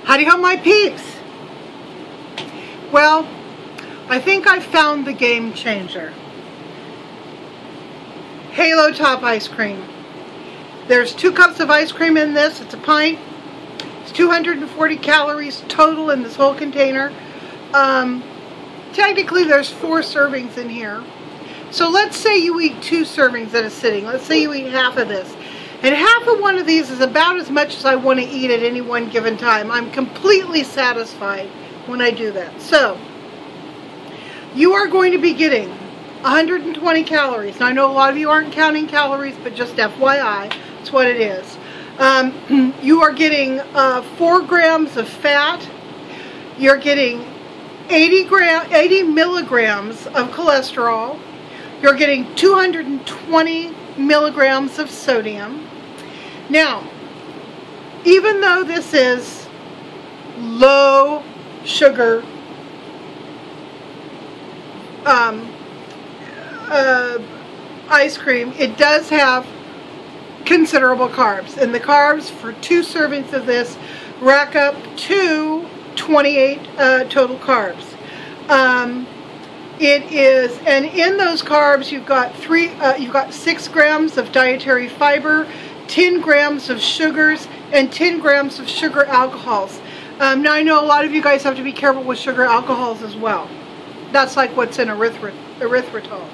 Howdy-ho, my peeps. Well, I think I found the game changer. Halo Top ice cream. There's 2 cups of ice cream in this. It's a pint. It's 240 calories total in this whole container. Technically, there's 4 servings in here. So let's say you eat 2 servings at a sitting. Let's say you eat half of this. And half of one of these is about as much as I want to eat at any one given time. I'm completely satisfied when I do that. So, you are going to be getting 120 calories. Now, I know a lot of you aren't counting calories, but just FYI, that's what it is. You are getting 4 grams of fat. You're getting 80 milligrams of cholesterol. You're getting 220 milligrams of sodium. Now, even though this is low sugar ice cream, it does have considerable carbs, and the carbs for 2 servings of this rack up to 28 total carbs. It is, and in those carbs you've got 6 grams of dietary fiber, 10 grams of sugars, and 10 grams of sugar alcohols. Now I know a lot of you guys have to be careful with sugar alcohols as well. That's like what's in erythritol.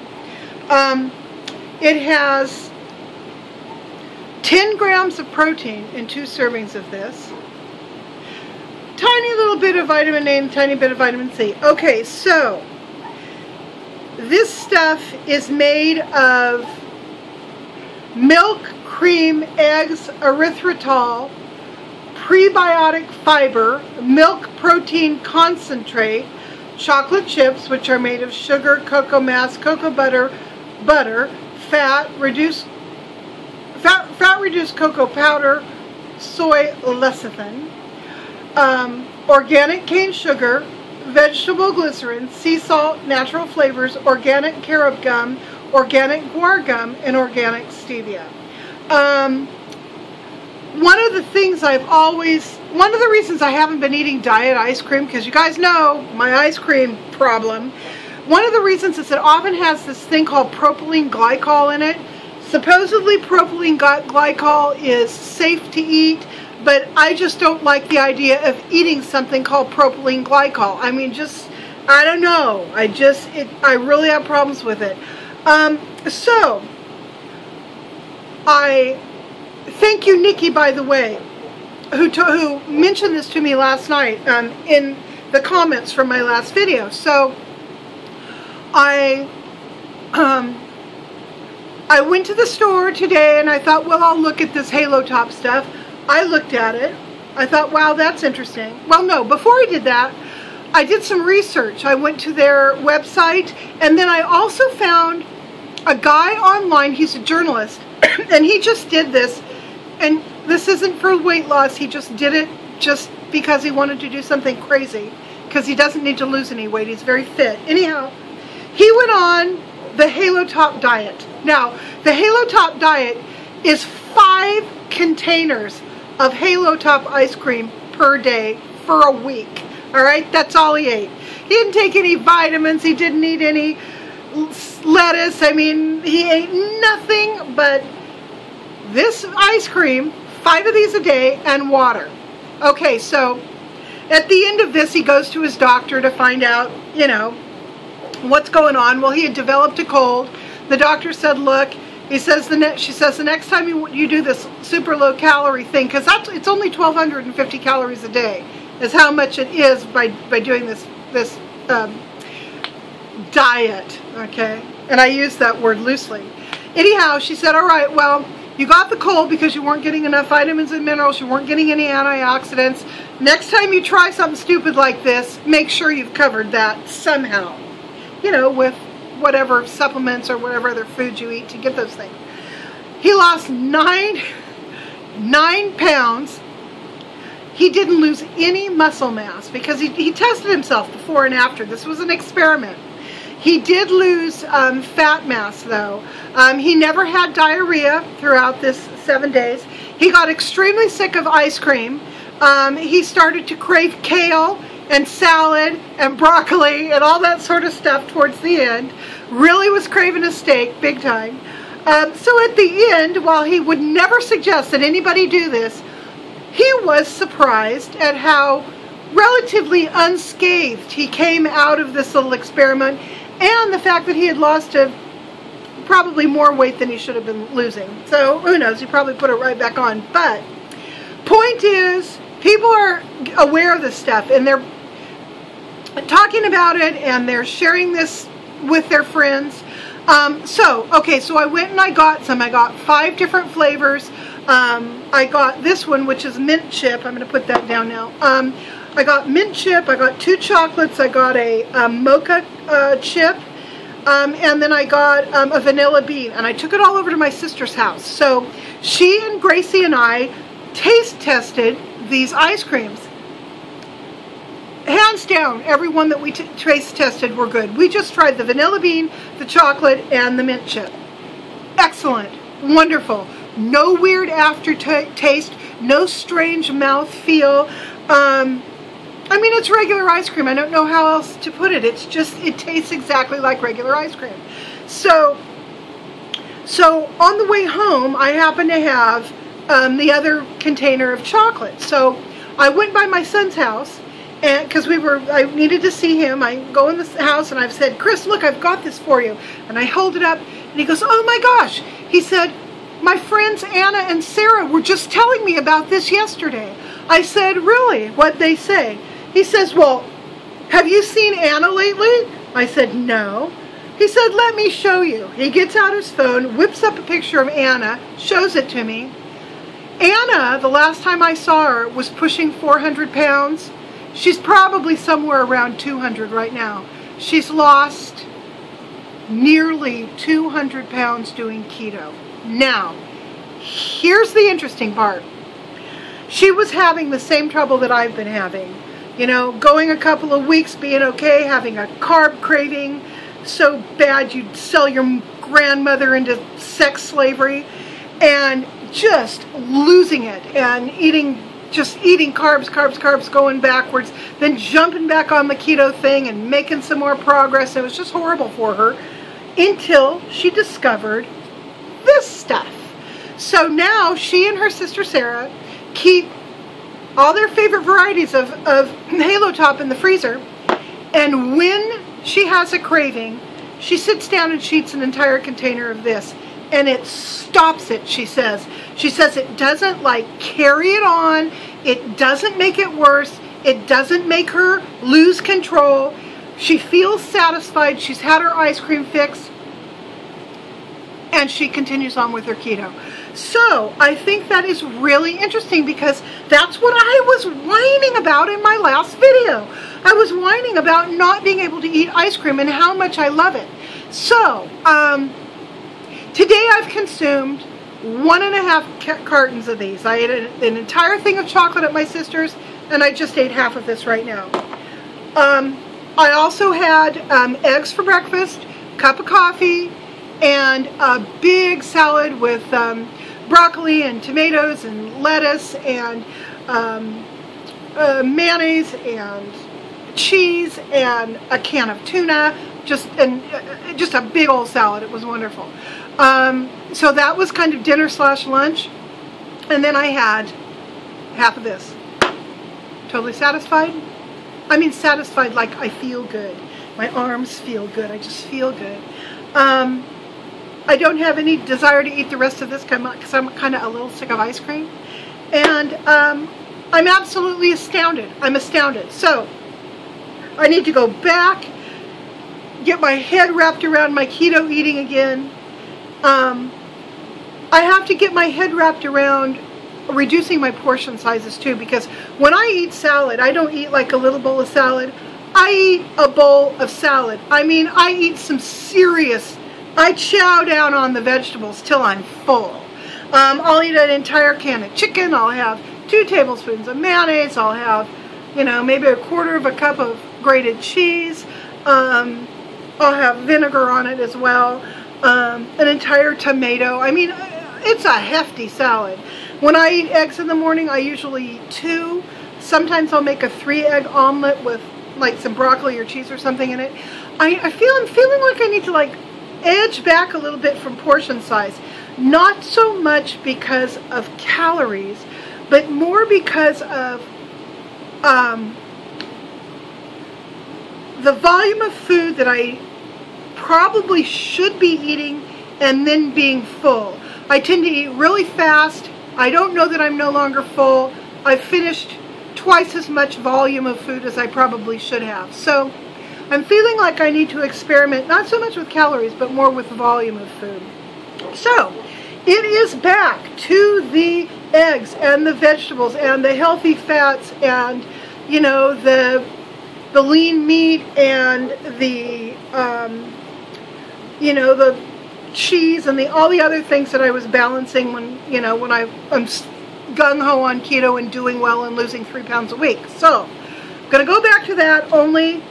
It has 10 grams of protein in 2 servings of this. Tiny little bit of vitamin A and tiny bit of vitamin C. Okay, so this stuff is made of milk, cream, eggs, erythritol, prebiotic fiber, milk protein concentrate, chocolate chips, which are made of sugar, cocoa mass, cocoa butter, fat reduced cocoa powder, soy lecithin, organic cane sugar, vegetable glycerin, sea salt, natural flavors, organic carob gum, organic guar gum, and organic stevia. One of the reasons I haven't been eating diet ice cream, because you guys know my ice cream problem, one of the reasons is it often has this thing called propylene glycol in it. Supposedly propylene glycol is safe to eat, but I just don't like the idea of eating something called propylene glycol. I mean, I don't know. I really have problems with it. So, I thank you, Nikki, by the way, who mentioned this to me last night in the comments from my last video. So, I went to the store today and I thought, well, I'll look at this Halo Top stuff. I looked at it. I thought, wow, that's interesting. Well, no, before I did that, I did some research. I went to their website, and then I also found a guy online. He's a journalist, and he just did this. And this isn't for weight loss. He just did it just because he wanted to do something crazy, because he doesn't need to lose any weight. He's very fit. Anyhow, he went on the Halo Top diet. Now, the Halo Top diet is 5 containers of Halo Top ice cream per day for a week. Alright, that's all he ate. He didn't take any vitamins, he didn't eat any lettuce, I mean, he ate nothing but this ice cream, 5 of these a day, and water. Okay, so at the end of this, he goes to his doctor to find out, you know, what's going on. Well, he had developed a cold. The doctor said, look, she says the next time you do this super low calorie thing, because it's only 1,250 calories a day, is how much it is by doing this diet, okay? And I use that word loosely. Anyhow, she said, all right, well, you got the cold because you weren't getting enough vitamins and minerals, you weren't getting any antioxidants. Next time you try something stupid like this, make sure you've covered that somehow, you know, with whatever supplements or whatever other foods you eat to get those things. He lost 9 pounds. He didn't lose any muscle mass because he tested himself before and after. This was an experiment. He did lose fat mass though. He never had diarrhea throughout this 7 days. He got extremely sick of ice cream, He started to crave kale and salad and broccoli and all that sort of stuff towards the end. Really was craving a steak big time. So at the end, while he would never suggest that anybody do this, he was surprised at how relatively unscathed he came out of this little experiment, and the fact that he had lost probably more weight than he should have been losing. So who knows, he probably put it right back on. But point is, people are aware of this stuff and they're talking about it and they're sharing this with their friends. So I went and I got some. I got 5 different flavors. I got this one, which is mint chip. I'm going to put that down now. I got mint chip, I got 2 chocolates, I got a mocha chip, and then I got a vanilla bean, and I took it all over to my sister's house. So she and Gracie and I taste tested these ice creams. Hands down, every one that we taste tested were good. We just tried the vanilla bean, the chocolate, and the mint chip. Excellent, wonderful. No weird aftertaste, no strange mouth feel. I mean, it's regular ice cream. I don't know how else to put it. It's just, it tastes exactly like regular ice cream. So on the way home, I happened to have the other container of chocolate. So I went by my son's house, and because I needed to see him. I go in the house and I've said, Chris, look, I've got this for you. And I hold it up and he goes, oh my gosh. He said, my friends Anna and Sarah were just telling me about this yesterday. I said, really? What'd they say? He says, well, have you seen Anna lately? I said, no. He said, let me show you. He gets out his phone, whips up a picture of Anna, shows it to me. Anna, the last time I saw her, was pushing 400 pounds. She's probably somewhere around 200 right now. She's lost nearly 200 pounds doing keto. Now, here's the interesting part. She was having the same trouble that I've been having. You know, going a couple of weeks, being okay, having a carb craving so bad you'd sell your grandmother into sex slavery, and just losing it and just eating carbs, going backwards, then jumping back on the keto thing and making some more progress. It was just horrible for her until she discovered this stuff. So now she and her sister Sarah keep all their favorite varieties of Halo Top in the freezer, and when she has a craving, she sits down and she eats an entire container of this, and it stops it, she says. She says it doesn't like carry it on, it doesn't make it worse, it doesn't make her lose control. She feels satisfied, she's had her ice cream fix, and she continues on with her keto. So I think that is really interesting, because that's what I was whining about in my last video. I was whining about not being able to eat ice cream and how much I love it. So today I've consumed 1.5 cartons of these. I ate an entire thing of chocolate at my sister's, and I just ate half of this right now. I also had eggs for breakfast, cup of coffee, and a big salad with broccoli and tomatoes and lettuce and mayonnaise and cheese and a can of tuna, just a big old salad. It was wonderful. So that was kind of dinner / lunch, and then I had half of this. Totally satisfied. I mean, satisfied like I feel good. My arms feel good. I just feel good. I don't have any desire to eat the rest of this because I'm kind of a little sick of ice cream. And I'm absolutely astounded. I'm astounded. So I need to go back, get my head wrapped around my keto eating again. I have to get my head wrapped around reducing my portion sizes too, because when I eat salad, I don't eat like a little bowl of salad. I eat a bowl of salad. I mean, I eat some serious, I chow down on the vegetables till I'm full. I'll eat an entire can of chicken. I'll have 2 tablespoons of mayonnaise. I'll have, you know, maybe 1/4 cup of grated cheese. I'll have vinegar on it as well. An entire tomato. I mean, it's a hefty salad. When I eat eggs in the morning, I usually eat 2. Sometimes I'll make a 3-egg omelet with like some broccoli or cheese or something in it. I'm feeling like I need to like edge back a little bit from portion size. Not so much because of calories, but more because of the volume of food that I probably should be eating and then being full. I tend to eat really fast. I don't know that I'm no longer full. I've finished twice as much volume of food as I probably should have. So I'm feeling like I need to experiment, not so much with calories, but more with the volume of food. So it is back to the eggs and the vegetables and the healthy fats and, you know, the lean meat and the, you know, the cheese and all the other things that I was balancing when, you know, when I'm gung-ho on keto and doing well and losing 3 pounds a week. So I'm going to go back to that, only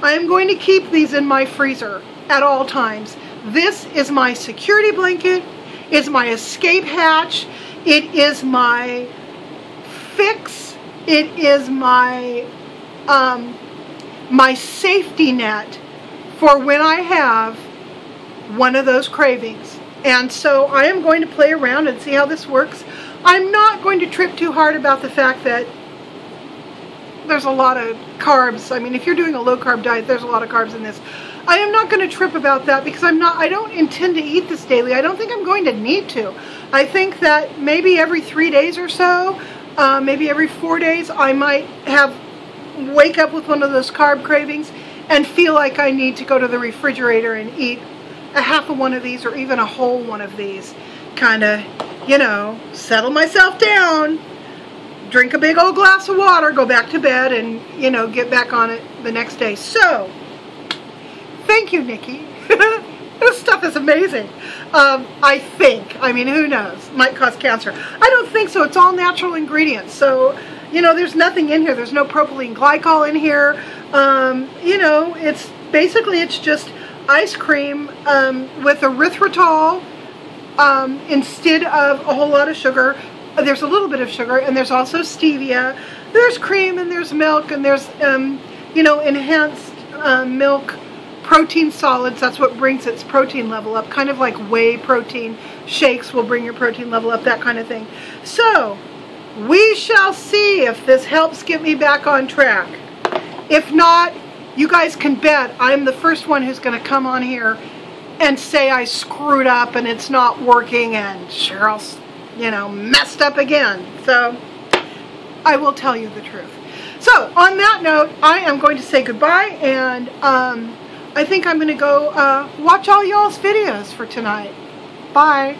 I am going to keep these in my freezer at all times. This is my security blanket. It's my escape hatch. It is my fix. It is my my safety net for when I have one of those cravings. And so I am going to play around and see how this works. I'm not going to trip too hard about the fact that there's a lot of carbs. I mean, if you're doing a low carb diet, there's a lot of carbs in this. I am not going to trip about that because I don't intend to eat this daily. I don't think I'm going to need to. I think that maybe every 3 days or so, maybe every 4 days, I might wake up with one of those carb cravings and feel like I need to go to the refrigerator and eat a half of one of these or even a whole one of these. Kind of, you know, settle myself down, drink a big old glass of water, go back to bed, and, you know, get back on it the next day. So, thank you, Nikki. This stuff is amazing. I think. I mean, who knows? Might cause cancer. I don't think so. It's all natural ingredients. So, you know, there's nothing in here. There's no propylene glycol in here. You know, it's basically, it's just ice cream with erythritol instead of a whole lot of sugar. There's a little bit of sugar, and there's also stevia. There's cream, and there's milk, and there's, you know, enhanced milk protein solids. That's what brings its protein level up, kind of like whey protein shakes will bring your protein level up, that kind of thing. So we shall see if this helps get me back on track. If not, you guys can bet I'm the first one who's going to come on here and say I screwed up and it's not working and Cheryl's, you know, messed up again. So I will tell you the truth. So on that note, I am going to say goodbye, and I think I'm going to go watch all y'all's videos for tonight. Bye.